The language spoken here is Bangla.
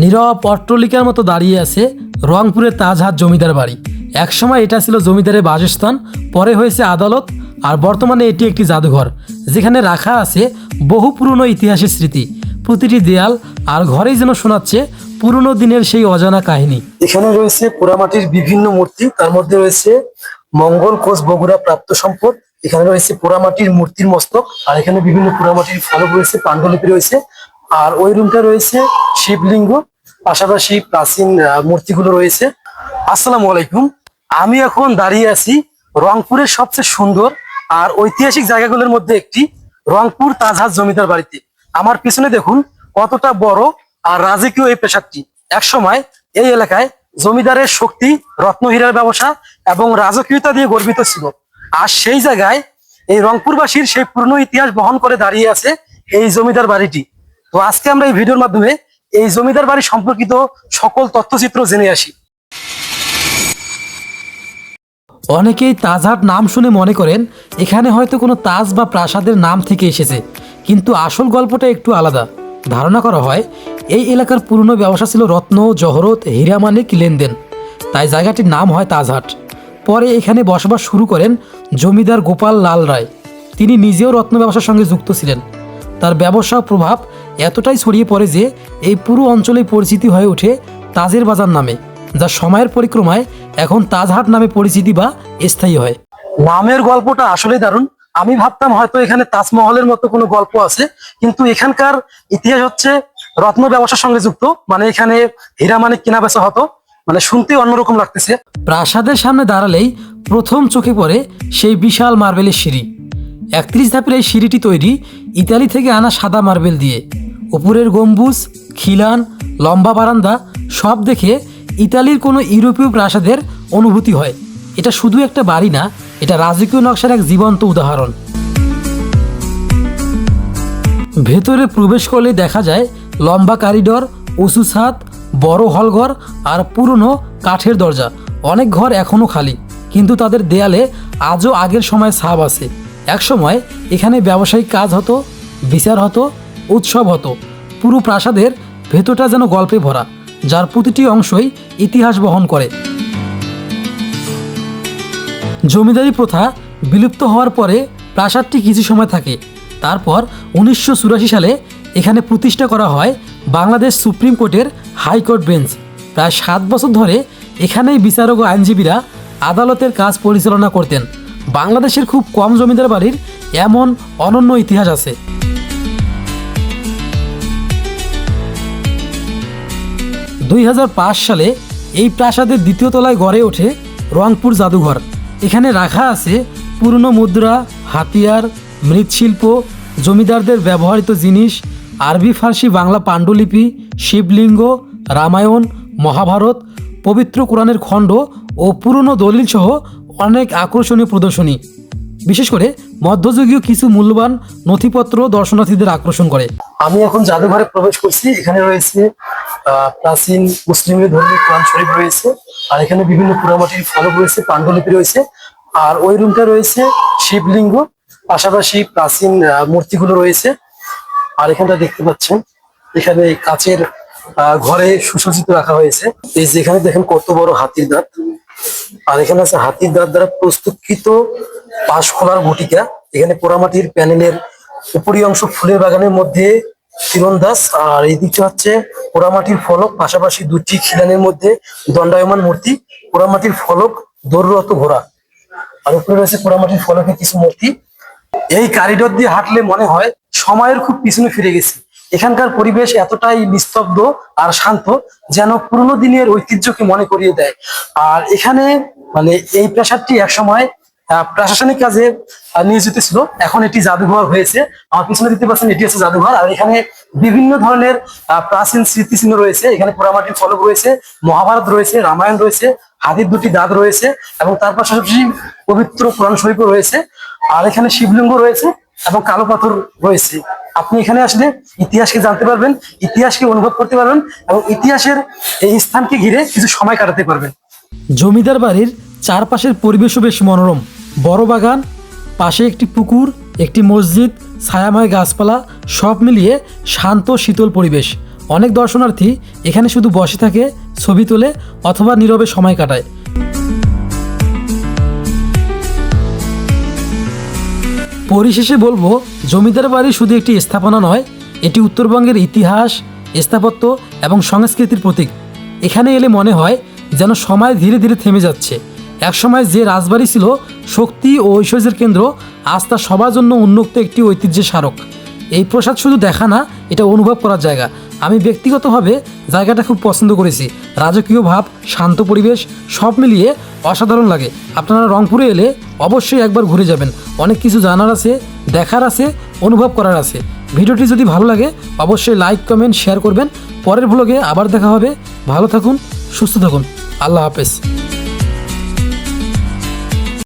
নীরব অট্টালিকার মতো দাঁড়িয়ে আছে রংপুরের তাজহাট জমিদার বাড়ি। একসময় এটা ছিল জমিদারের বাসস্থান, পরে হয়েছে আদালত, আর বর্তমানে এটি একটি জাদুঘর যেখানে রাখা আছে বহু পুরনো ইতিহাসের স্মৃতি। প্রতিটি দেয়াল আর ঘরেই যেন শোনাচ্ছে পুরনো দিনের সেই অজানা কাহিনী। এখানে রয়েছে পোড়ামাটির বিভিন্ন মূর্তি, তার মধ্যে রয়েছে মঙ্গল কোচ বগুড়া প্রাপ্ত সম্পদ। এখানে রয়েছে পোড়ামাটির মূর্তির মস্তক, আর এখানে বিভিন্ন পোড়ামাটির ফলক রয়েছে, পাণ্ডুলিপি রয়েছে। আর ওই রুমটা রয়েছে শিবলিঙ্গ, পাশাপাশি প্রাচীন মূর্তিগুলো রয়েছে। আসসালামু আলাইকুম। আমি এখন দাঁড়িয়ে আছি রংপুরের সবচেয়ে সুন্দর আর ঐতিহাসিক জায়গাগুলোর মধ্যে একটি রংপুর তাজহাট জমিদার বাড়িতে। আমার পিছনে দেখুন কতটা বড় আর রাজকীয় এই প্রাসাদটি। একসময় এই এলাকায় জমিদারের শক্তি, রত্নহীরার ব্যবসা এবং রাজকীয়তা দিয়ে গর্বিত ছিল। আর সেই জায়গায় এই রংপুরবাসীর সেই পুরনো ইতিহাস বহন করে দাঁড়িয়ে আছে এই জমিদার বাড়িটি। তো আজকে আমরা এই ভিডিওর মাধ্যমে এই জমিদার বাড়ি সম্পর্কিত সকল তথ্যচিত্র জেনে আসি। অনেকেই তাজহাট নাম শুনে মনে করেন এখানে হয়তো কোনো তাজ বা প্রাসাদের নাম থেকে এসেছে, কিন্তু আসল গল্পটা একটু আলাদা। ধারণা করা হয় এই এলাকার পুরনো ব্যবসা ছিল রত্ন, জহরত, হীরামানিক লেনদেন, তাই জায়গাটির নাম হয় তাজহাট। পরে এখানে বসবাস শুরু করেন জমিদার গোপাল লাল রায়। তিনি নিজেও রত্ন ব্যবসার সঙ্গে যুক্ত ছিলেন। তার ব্যবসা প্রভাব এতটাই ছড়িয়ে পড়ে যে এই পুরো অঞ্চলে পরিচিতি হয়ে ওঠে তাজের বাজার নামে, যা সময়ের পরিক্রমায় এখন তাজহাট নামে পরিচিতি বা স্থায়ী হয়। নামের গল্পটা আসলে দারুণ। আমি ভাবতাম হয়তো এখানে তাজমহলের মতো কোনো গল্প আছে, কিন্তু এখানকার ইতিহাস হচ্ছে রত্ন ব্যবসার সঙ্গে যুক্ত। মানে এখানে হীরামানিক কেনা বেচা হতো, মানে শুনতে অন্যরকম লাগতেছে। প্রাসাদের সামনে দাঁড়ালেই প্রথম চোখে পড়ে সেই বিশাল মার্বেলের সিঁড়ি। 31 ধাপের এই সিঁড়িটি তৈরি ইতালি থেকে আনা সাদা মার্বেল দিয়ে। উপরের গম্বুজ, খিলান, লম্বা বারান্দা সব দেখে ইতালির কোনো ইউরোপীয় প্রাসাদের অনুভূতি হয়। এটা শুধু একটা বাড়ি না, এটা রাজকীয় নকশার এক জীবন্ত উদাহরণ। ভেতরে প্রবেশ করলে দেখা যায় লম্বা করিডর, উঁচু ছাদ, বড় হলঘর আর পুরনো কাঠের দরজা। অনেক ঘর এখনও খালি, কিন্তু তাদের দেয়ালে আজও আগের সময় ছাপ আছে। একসময় এখানে ব্যবসায়িক কাজ হতো, বিচার হতো, উৎসব হতো। পুরো প্রাসাদের ভেতরটা যেন গল্পে ভরা, যার প্রতিটি অংশই ইতিহাস বহন করে। জমিদারি প্রথা বিলুপ্ত হওয়ার পরে প্রাসাদটি কিছু সময় থাকে। তারপর 1984 সালে এখানে প্রতিষ্ঠা করা হয় বাংলাদেশ সুপ্রিম কোর্টের হাইকোর্ট বেঞ্চ। প্রায় 7 বছর ধরে এখানেই বিচারক ও আইনজীবীরা আদালতের কাজ পরিচালনা করতেন। বাংলাদেশের খুব কম জমিদার বাড়ির এমন অনন্য ইতিহাস আছে। 2005 সালে এই প্রাসাদের দ্বিতীয় তলায় গড়ে ওঠে রংপুর জাদুঘর। এখানে রাখা আছে পুরনো মুদ্রা, হাতিয়ার, মৃৎশিল্প, জমিদারদের ব্যবহৃত জিনিস, আরবি, ফার্সি, বাংলা পাণ্ডুলিপি, শিবলিঙ্গ, রামায়ণ, মহাভারত, পবিত্র কোরআনের খণ্ড ও পুরনো দলিল সহ অনেক আকর্ষণীয় প্রদর্শনী। বিশেষ করে মধ্যযুগীয় কিছু মূল্যবান নথিপত্র দর্শনার্থীদের আকর্ষণ করে। আমি এখন জাদুঘরে প্রবেশ করছি। এখানে রয়েছে প্রাচীন মুসলিমের ধর্মীয় কোরআন শরীফ রয়েছে, আর এখানে বিভিন্ন পোড়ামাটির ফলক রয়েছে, পাণ্ডুলিপি রয়েছে। আর ওই রুমটা রয়েছে শিবলিঙ্গ, পাশাপাশি প্রাচীন মূর্তিগুলো রয়েছে। আর এখানটা দেখতে পাচ্ছেন এখানে কাচের ঘরে সুসজ্জিত রাখা হয়েছে। এই যেখানে দেখেন কত বড় হাতির দাঁত, আর এখানে আছে হাতির দাঁত দ্বারা প্রস্তুতকৃত পাশ খোলার গুটিকা। এখানে পোড়ামাটির প্যানেলের উপরি অংশ ফুলের বাগানের মধ্যে তীরন্দাজ, আর এই দিকটা হচ্ছে পোড়ামাটির ফলক, পাশাপাশি দুটি খিলানের মধ্যে দণ্ডায়মান মূর্তি, পোড়ামাটির ফলক, দৌড়রত ঘোড়া, আর উপরে রয়েছে পোড়ামাটির ফলকে কিছু মূর্তি। এই করিডোর দিয়ে হাঁটলে মনে হয় সময়ের খুব পিছনে ফিরে গেছি। এখানকার পরিবেশ এতটাই নিস্তব্ধ আর শান্ত, যেন পুরোনো দিনের ঐতিহ্যকে মনে করিয়ে দেয়। আর এখানে মানে এই প্রাসাদটি একসময় প্রশাসনিক কাজে নিয়োজিত ছিল, এখন এটি জাদুঘর হয়েছে। আমার পিছনে দেখতে পাচ্ছেন এটি হচ্ছে জাদুঘর। আর এখানে বিভিন্ন ধরনের প্রাচীন স্মৃতিচিহ্ন রয়েছে। এখানে পোড়ামাটির ফলক রয়েছে, মহাভারত রয়েছে, রামায়ণ রয়েছে, হাতির দুটি দাঁত রয়েছে, এবং তার পাশাপাশি পবিত্র কোরআন শরীফও রয়েছে। আর এখানে শিবলিঙ্গ রয়েছে এবং কালো পাথর রয়েছে। আপনি এখানে আসলে ইতিহাসকে জানতে পারবেন, ইতিহাসকে অনুভব করতে পারবেন, এবং ইতিহাসের এই স্থানকে ঘিরে কিছু সময় কাটাতে পারবেন। জমিদার বাড়ির চারপাশের পরিবেশও বেশ মনোরম। বড় বাগান, পাশে একটি পুকুর, একটি মসজিদ, ছায়াময় গাছপালা, সব মিলিয়ে শান্ত শীতল পরিবেশ। অনেক দর্শনার্থী এখানে শুধু বসে থাকে, ছবি তোলে অথবা নীরবে সময় কাটায়। পরিশেষে বলবো, জমিদার বাড়ি শুধু একটি স্থাপনা নয়, এটি উত্তরবঙ্গের ইতিহাস, স্থাপত্য এবং সংস্কৃতির প্রতীক। এখানে এলে মনে হয় যেন সময় ধীরে ধীরে থেমে যাচ্ছে। একসময় যে রাজবাড়ি ছিল শক্তি ও ঐশ্বর্যের কেন্দ্র, আজ তা সবার জন্য উন্মুক্ত একটি ঐতিহ্যের স্মারক। এই প্রাসাদ শুধু দেখা না, এটা অনুভব করার জায়গা। আমি ব্যক্তিগতভাবে জায়গাটা খুব পছন্দ করেছি। রাজকীয় ভাব, শান্ত পরিবেশ সব মিলিয়ে অসাধারণ লাগে। আপনারা রংপুরে এলে অবশ্যই একবার ঘুরে যাবেন। অনেক কিছু জানার আছে, দেখার আছে, অনুভব করার আছে। ভিডিওটি যদি ভালো লাগে অবশ্যই লাইক, কমেন্ট, শেয়ার করবেন। পরের ব্লগে আবার দেখা হবে। ভালো থাকুন, সুস্থ থাকুন। আল্লাহ হাফেজ।